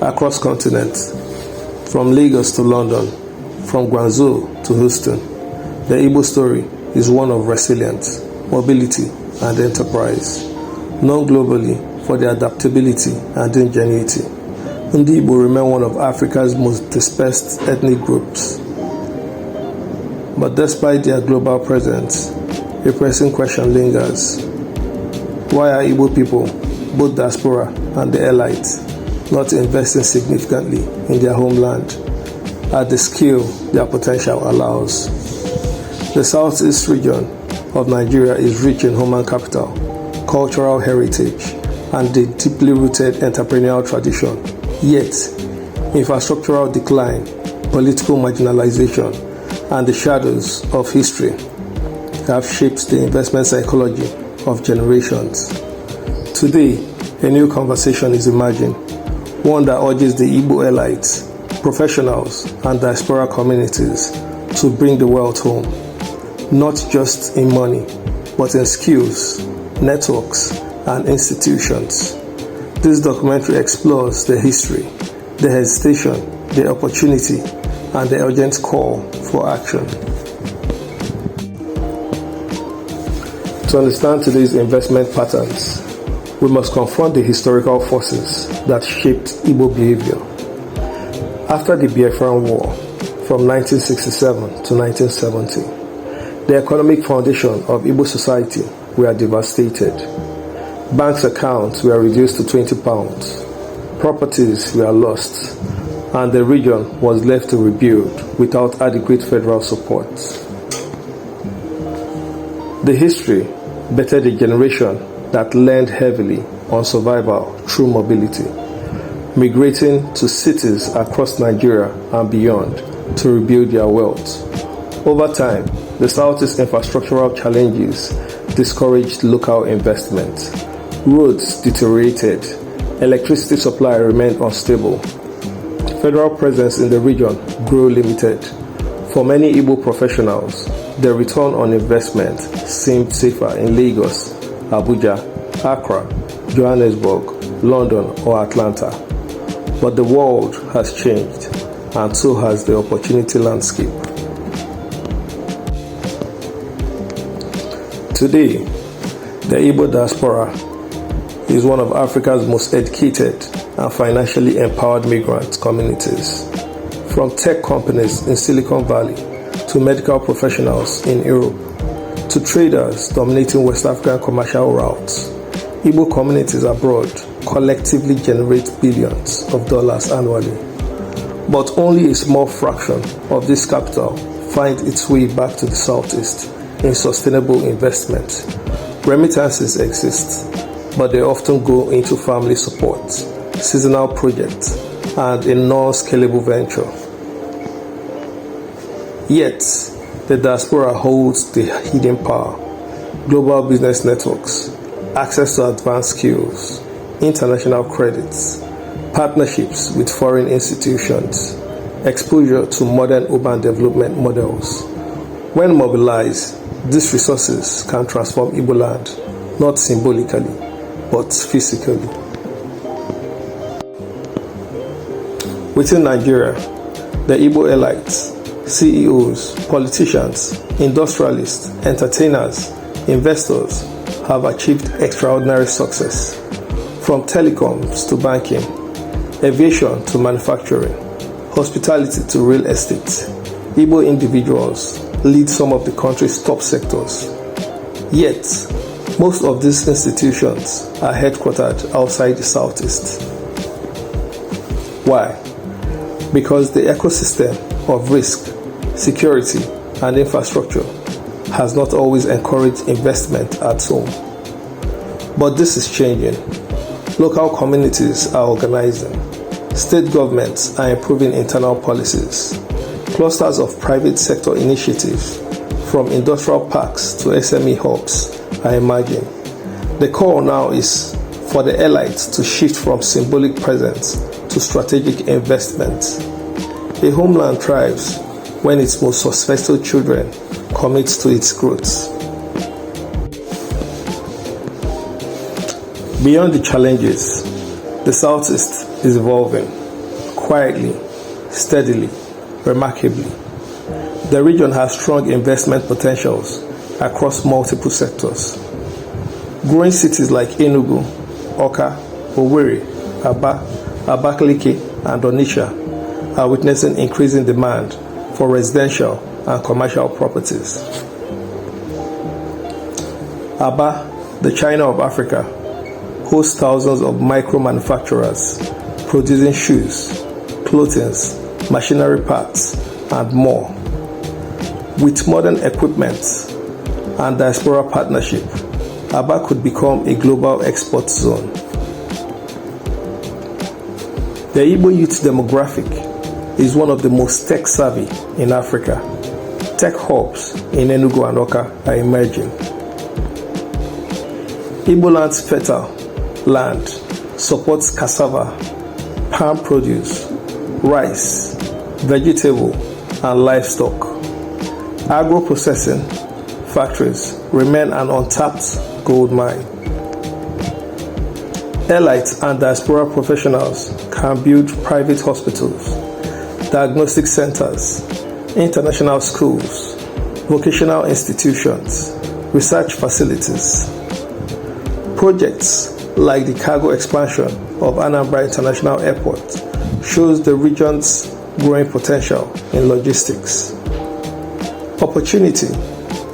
Across continents, from Lagos to London, from Guangzhou to Houston, the Igbo story is one of resilience, mobility, and enterprise, known globally for their adaptability and ingenuity. Ndi Igbo remain one of Africa's most dispersed ethnic groups. But despite their global presence, a pressing question lingers. Why are Igbo people, both diaspora and the elite, not investing significantly in their homeland at the scale their potential allows? The southeast region of Nigeria is rich in human capital, cultural heritage, and a deeply rooted entrepreneurial tradition. Yet, infrastructural decline, political marginalization, and the shadows of history have shaped the investment psychology of generations. Today, a new conversation is emerging, one that urges the Igbo elites, professionals, and diaspora communities to bring the wealth home, not just in money, but in skills, networks, and institutions. This documentary explores the history, the hesitation, the opportunity, and the urgent call for action. To understand today's investment patterns, we must confront the historical forces that shaped Igbo behavior. After the Biafran War, from 1967 to 1970, the economic foundation of Igbo society were devastated. Banks' accounts were reduced to £20, properties were lost, and the region was left to rebuild without adequate federal support. The history bettered a generation that leaned heavily on survival through mobility, migrating to cities across Nigeria and beyond to rebuild their wealth. Over time, the Southeast infrastructural challenges discouraged local investment. Roads deteriorated, electricity supply remained unstable. Federal presence in the region grew limited. For many Igbo professionals, the return on investment seemed safer in Lagos, Abuja, Accra, Johannesburg, London, or Atlanta. But the world has changed, and so has the opportunity landscape. Today, the Igbo Diaspora is one of Africa's most educated and financially empowered migrant communities. From tech companies in Silicon Valley to medical professionals in Europe to traders dominating West African commercial routes, Igbo communities abroad collectively generate billions of dollars annually. But only a small fraction of this capital finds its way back to the Southeast in sustainable investment. Remittances exist, but they often go into family support, seasonal projects, and a non-scalable venture. Yet, the diaspora holds the hidden power, global business networks, access to advanced skills, international credits, partnerships with foreign institutions, exposure to modern urban development models. When mobilized, these resources can transform Igboland, not symbolically, but physically. Within Nigeria, the Igbo elites, CEOs, politicians, industrialists, entertainers, investors have achieved extraordinary success. From telecoms to banking, aviation to manufacturing, hospitality to real estate, Igbo individuals lead some of the country's top sectors. Yet, most of these institutions are headquartered outside the Southeast. Why? Because the ecosystem of risk, security, and infrastructure has not always encouraged investment at home. But this is changing. Local communities are organizing. State governments are improving internal policies. Clusters of private sector initiatives, from industrial parks to SME hubs, are emerging. The call now is for the elites to shift from symbolic presence to strategic investment. A homeland thrives when its most successful children commit to its growth. Beyond the challenges, The Southeast is evolving quietly, steadily, remarkably. The region has strong investment potentials across multiple sectors. Growing cities like Enugu, Awka, Owerri, Aba, Abakaliki, and Onitsha are witnessing increasing demand for residential and commercial properties. Aba, the China of Africa, hosts thousands of micro manufacturers producing shoes, clothing, machinery parts, and more. With modern equipment and diaspora partnership, Aba could become a global export zone. The Igbo youth demographic is one of the most tech-savvy in Africa. Tech hubs in Enugu and Awka are emerging. Igboland's fertile land supports cassava, palm produce, rice, vegetable, and livestock. Agro-processing factories remain an untapped gold mine. Elites and diaspora professionals can build private hospitals, diagnostic centers, international schools, vocational institutions, research facilities. Projects like the cargo expansion of Anambra International Airport shows the region's growing potential in logistics. Opportunity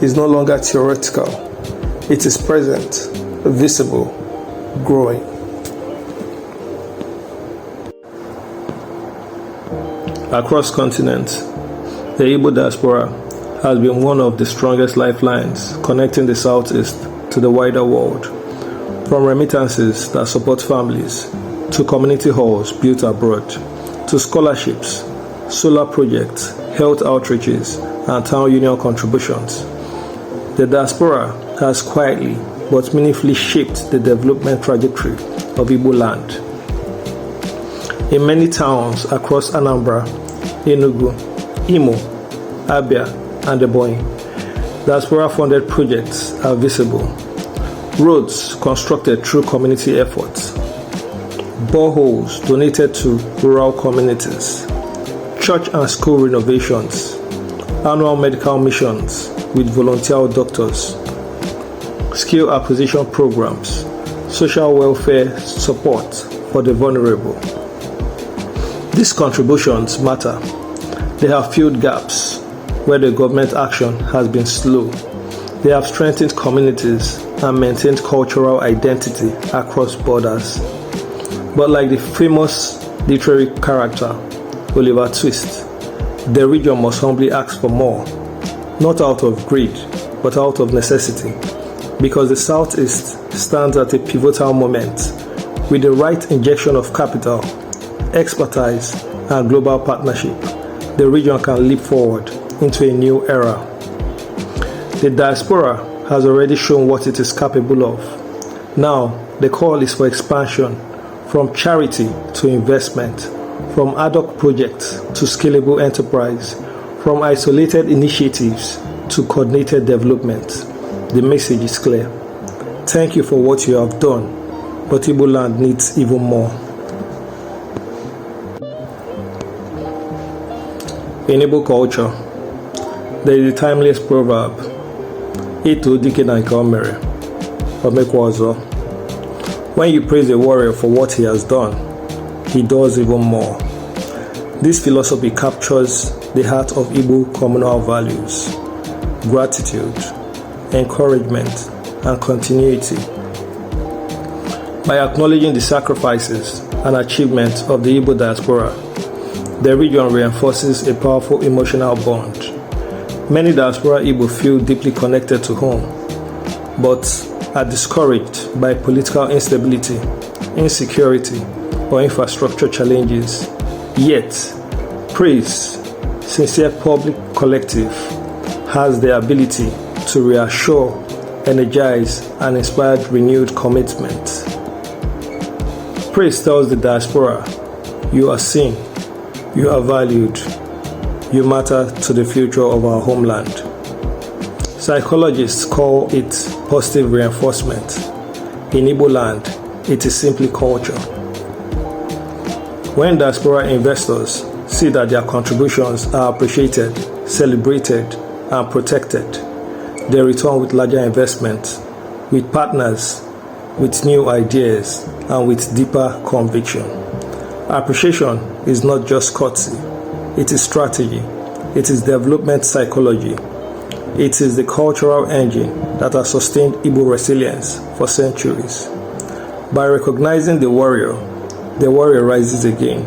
is no longer theoretical. It is present, visible, growing. Across continents, the Igbo Diaspora has been one of the strongest lifelines connecting the Southeast to the wider world. From remittances that support families, to community halls built abroad, to scholarships, solar projects, health outreaches, and town union contributions. The diaspora has quietly but meaningfully shaped the development trajectory of Igbo land. In many towns across Anambra, Enugu, Imo, Abia, and Ebonyi, diaspora-funded projects are visible. Roads constructed through community efforts, boreholes donated to rural communities, church and school renovations, annual medical missions with volunteer doctors, skill acquisition programs, social welfare support for the vulnerable. These contributions matter. They have filled gaps where the government action has been slow. They have strengthened communities and maintained cultural identity across borders. But like the famous literary character Oliver Twist, the region must humbly ask for more, not out of greed, but out of necessity, because the Southeast stands at a pivotal moment. With the right injection of capital, expertise, and global partnership, the region can leap forward into a new era. The diaspora has already shown what it is capable of. Now, the call is for expansion, from charity to investment, from ad hoc projects to scalable enterprise, from isolated initiatives to coordinated development. The message is clear. Thank you for what you have done, but Igbo land needs even more. In Igbo culture, there is a timeless proverb, Ito dike na nke o mere, omekwa ọzọ. When you praise a warrior for what he has done, he does even more. This philosophy captures the heart of Igbo communal values: gratitude, encouragement, and continuity. By acknowledging the sacrifices and achievements of the Igbo diaspora, the region reinforces a powerful emotional bond. Many diaspora Igbo feel deeply connected to home, but are discouraged by political instability, insecurity, or infrastructure challenges. Yet, Praise, sincere public collective, has the ability to reassure, energize, and inspire renewed commitment. Praise tells the diaspora, you are seen, you are valued, you matter to the future of our homeland. Psychologists call it positive reinforcement. In Igbo land, it is simply culture. When diaspora investors see that their contributions are appreciated, celebrated, and protected, they return with larger investment, with partners, with new ideas, and with deeper conviction. Appreciation is not just courtesy, it is strategy, it is development psychology, it is the cultural engine that has sustained Igbo resilience for centuries. By recognizing the warrior rises again.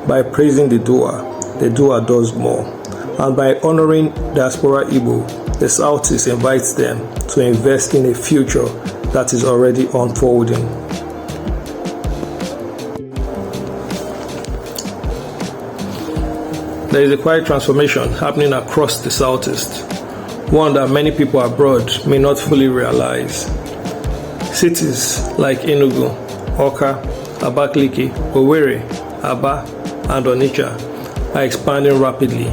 By praising the doer does more. And by honoring diaspora Igbo, the Southeast invites them to invest in a future that is already unfolding. There is a quiet transformation happening across the Southeast, one that many people abroad may not fully realize. Cities like Enugu, Awka, Abakaliki, Owerri, Aba, and Onitsha are expanding rapidly.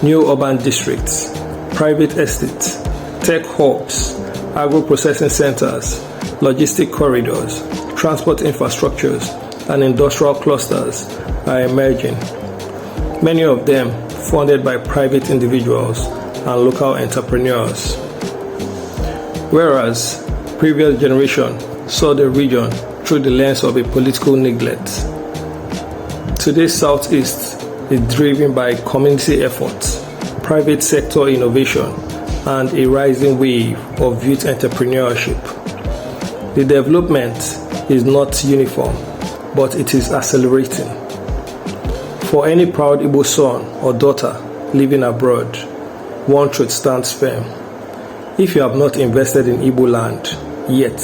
New urban districts, private estates, tech hubs, agro-processing centers, logistic corridors, transport infrastructures, and industrial clusters are emerging. Many of them funded by private individuals and local entrepreneurs. Whereas previous generation saw the region through the lens of a political neglect, today's Southeast is driven by community efforts, private sector innovation, and a rising wave of youth entrepreneurship. The development is not uniform, but it is accelerating. For any proud Igbo son or daughter living abroad, one truth stands firm. If you have not invested in Igbo land yet,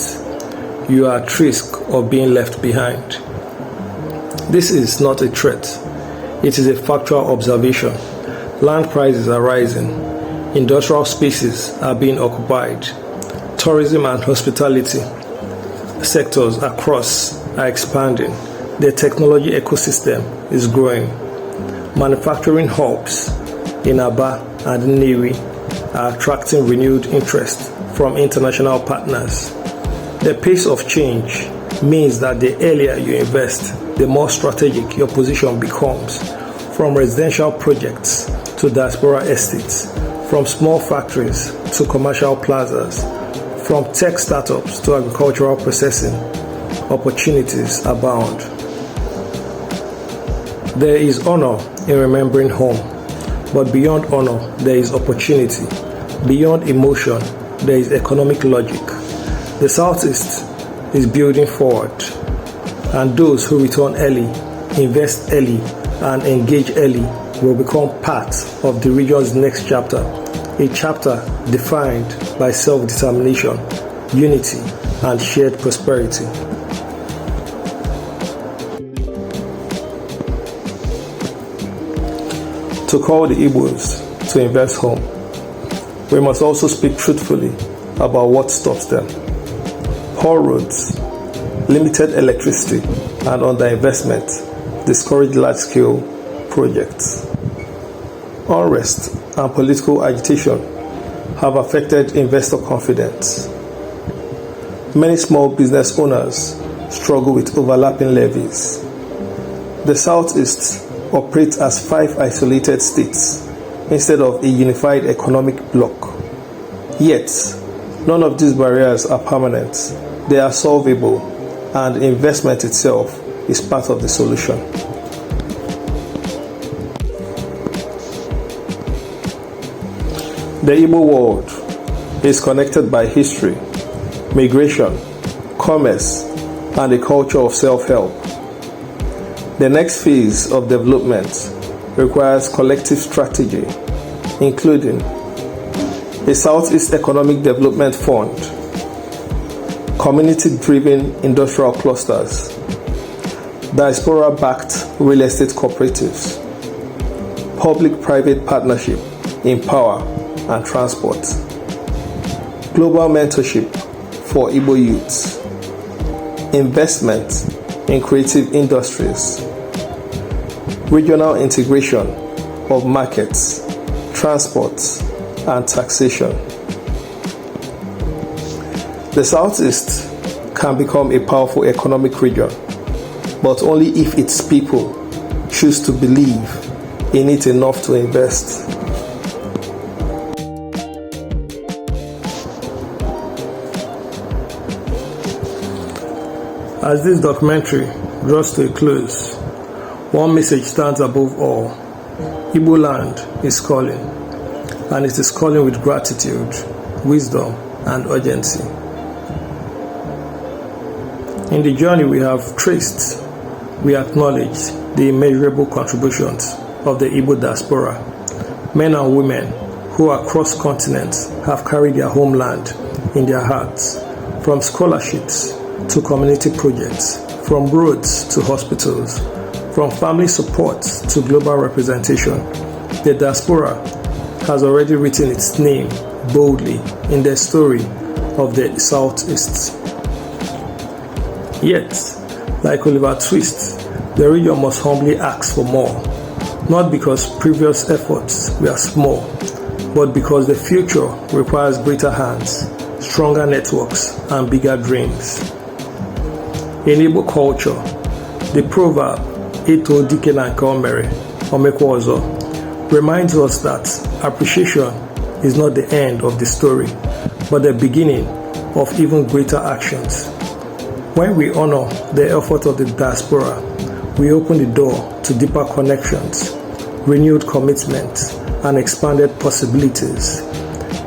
you are at risk of being left behind. This is not a threat. It is a factual observation. Land prices are rising. Industrial spaces are being occupied. Tourism and hospitality sectors across are expanding. The technology ecosystem is growing. Manufacturing hubs in Aba and Nnewi are attracting renewed interest from international partners. The pace of change means that the earlier you invest, the more strategic your position becomes. From residential projects to diaspora estates, from small factories to commercial plazas, from tech startups to agricultural processing, opportunities abound. There is honor in remembering home, but beyond honor, there is opportunity. Beyond emotion, there is economic logic. The Southeast is building forward, and those who return early, invest early, and engage early will become part of the region's next chapter, a chapter defined by self-determination, unity, and shared prosperity. To call the Igbos to invest home, we must also speak truthfully about what stops them. Poor roads, limited electricity, and underinvestment discourage large-scale projects. Unrest and political agitation have affected investor confidence. Many small business owners struggle with overlapping levies. The Southeast operates as 5 isolated states instead of a unified economic bloc. Yet, none of these barriers are permanent. They are solvable, and investment itself is part of the solution. The Igbo world is connected by history, migration, commerce, and a culture of self-help. The next phase of development requires collective strategy, including a Southeast Economic Development Fund, community-driven industrial clusters, diaspora-backed real estate cooperatives, public-private partnership in power and transport, global mentorship for Igbo youths, investment in creative industries, regional integration of markets, transport, and taxation. The Southeast can become a powerful economic region, but only if its people choose to believe in it enough to invest. As this documentary draws to a close, one message stands above all. Igboland is calling, and it is calling with gratitude, wisdom, and urgency. In the journey we have traced, we acknowledge the immeasurable contributions of the Igbo Diaspora, men and women who across continents have carried their homeland in their hearts, from scholarships to community projects, from roads to hospitals, from family support to global representation. The diaspora has already written its name boldly in the story of the Southeast. Yet, like Oliver Twist, the region must humbly ask for more, not because previous efforts were small, but because the future requires greater hands, stronger networks, and bigger dreams. In Igbo culture, the proverb "Eto dike na nke o mere, omekwa ọzọ" reminds us that appreciation is not the end of the story, but the beginning of even greater actions. When we honor the effort of the diaspora, we open the door to deeper connections, renewed commitment, and expanded possibilities.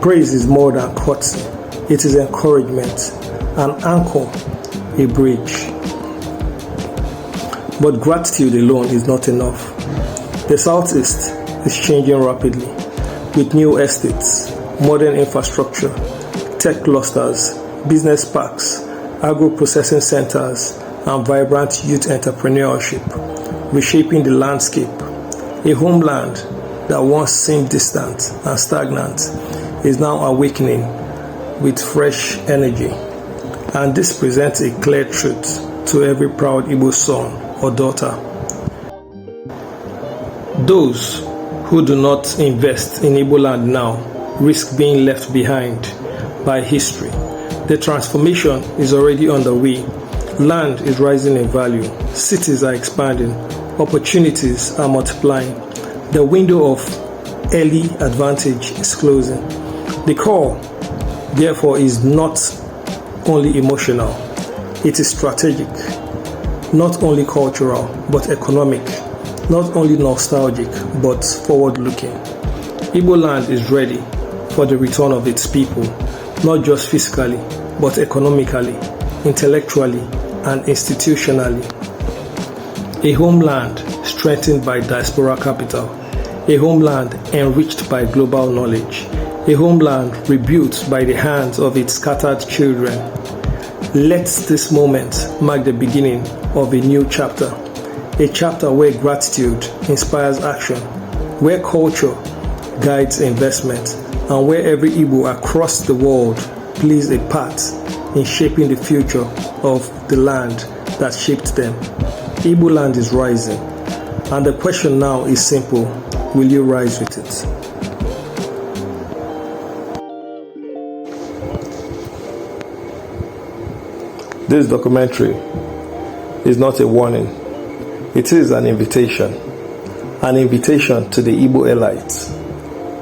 Praise is more than courtesy. It is encouragement, an anchor, a bridge. But gratitude alone is not enough. The Southeast is changing rapidly, with new estates, modern infrastructure, tech clusters, business parks, agro-processing centers, and vibrant youth entrepreneurship, reshaping the landscape. A homeland that once seemed distant and stagnant is now awakening with fresh energy. And this presents a clear truth to every proud Igbo son or daughter. Those who do not invest in Igboland now risk being left behind by history. The transformation is already underway. Land is rising in value. Cities are expanding. Opportunities are multiplying. The window of early advantage is closing. The call, therefore, is not only emotional. It is strategic. Not only cultural, but economic. Not only nostalgic, but forward-looking. Igboland is ready for the return of its people, not just physically, but economically, intellectually, and institutionally. A homeland strengthened by diaspora capital, a homeland enriched by global knowledge, a homeland rebuilt by the hands of its scattered children. Let this moment mark the beginning of a new chapter, a chapter where gratitude inspires action, where culture guides investment, and where every Igbo across the world plays a part in shaping the future of the land that shaped them. Igboland is rising, and the question now is simple: will you rise with it? This documentary is not a warning. It is an invitation to the Igbo elites,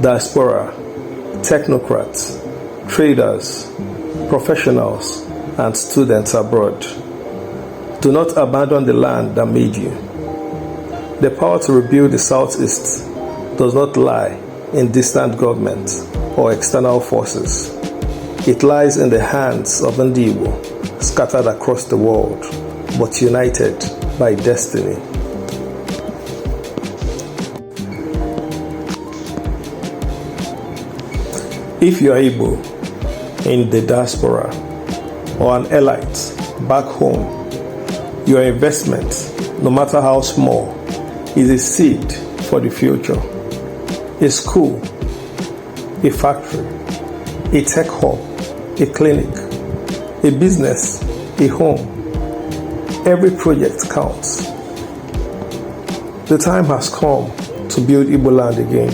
diaspora, technocrats, traders, professionals, and students abroad. Do not abandon the land that made you. The power to rebuild the Southeast does not lie in distant government or external forces. It lies in the hands of Nnewi, scattered across the world, but united by destiny. If you are Igbo in the diaspora or an elite back home, your investment, no matter how small, is a seed for the future. A school, a factory, a tech hub, a clinic, a business, a home. Every project counts. The time has come to build Igboland again,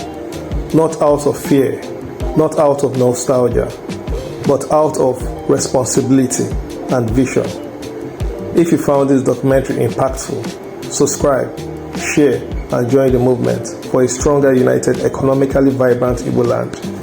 not out of fear, not out of nostalgia, but out of responsibility and vision. If you found this documentary impactful, subscribe, share, and join the movement for a stronger, united, economically vibrant Igboland.